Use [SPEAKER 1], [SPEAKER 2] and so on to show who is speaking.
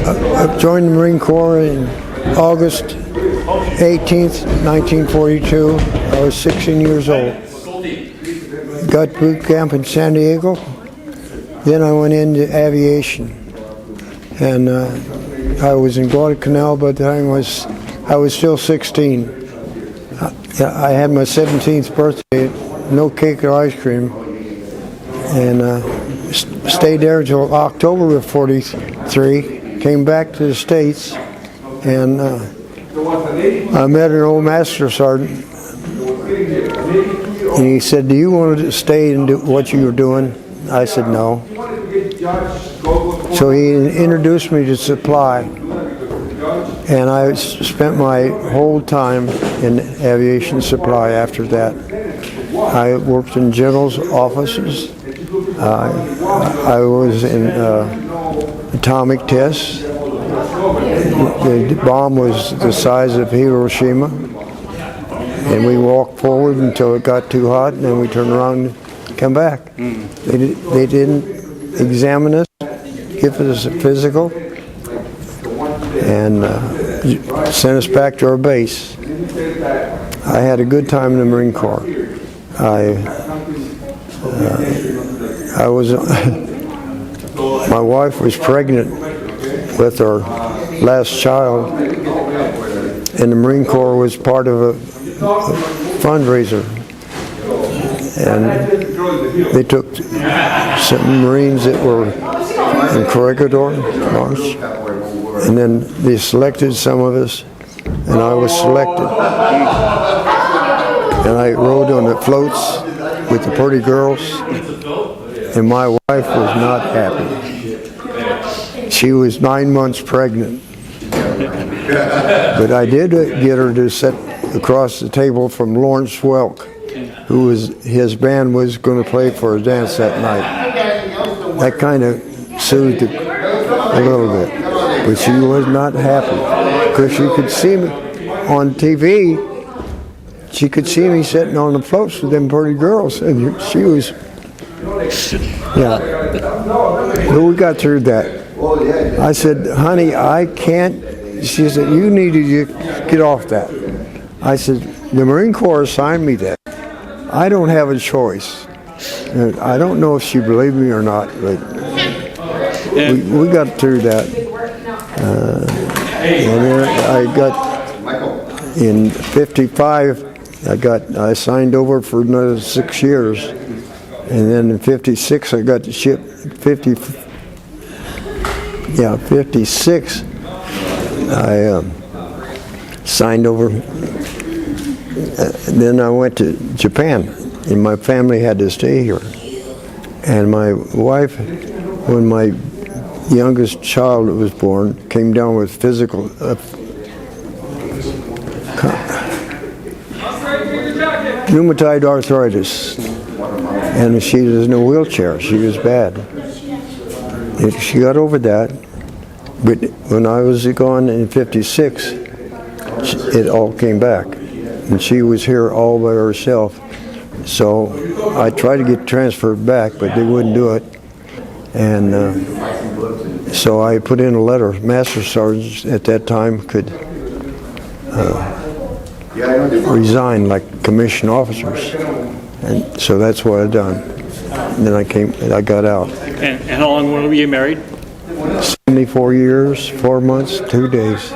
[SPEAKER 1] I joined the Marine Corps in August 18th, 1942. I was 16 years old. Got boot camp in San Diego. Then I went into aviation. And I was in Guadalcanal by the time I was still 16. I had my 17th birthday, no cake or ice cream. And stayed there until October of 43. Came back to the States, and I met an old master sergeant, and he said, "Do you want to stay and do what you were doing?" I said, "No." So he introduced me to supply, and I spent my whole time in aviation supply after that. I worked in general's offices. I was in atomic tests. The bomb was the size of Hiroshima, and we walked forward until it got too hot, and then we turned around and come back. They didn't examine us, give us a physical, and sent us back to our base. I had a good time in the Marine Corps. My wife was pregnant with our last child, and the Marine Corps was part of a fundraiser. And they took some Marines that were in Corregidor March, and then they selected some of us, and I was selected. And I rode on the floats with the pretty girls, and my wife was not happy. She was 9 months pregnant. But I did get her to sit across the table from Lawrence Welk, who his band was going to play for a dance that night. That kind of soothed it a little bit. But she was not happy, because she could see me on TV. She could see me sitting on the floats with them pretty girls, and she was, yeah. But we got through that. I said, "Honey, I can't." She said, "You need to get off that." I said, "The Marine Corps assigned me that. I don't have a choice." And I don't know if she believed me or not, but we got through that. And then I got, in 55, I signed over for another 6 years. And then in 56, I got to ship 56. I signed over. Then I went to Japan, and my family had to stay here. And my wife, when my youngest child was born, came down with physical rheumatoid arthritis, and she was in a wheelchair. She was bad. And she got over that, but when I was gone in 56, it all came back, and she was here all by herself. So I tried to get transferred back, but they wouldn't do it. And so I put in a letter. Master sergeants at that time could resign like commissioned officers, and so that's what I done. And then I got out.
[SPEAKER 2] And how long were you married?
[SPEAKER 1] 74 years, 4 months, 2 days.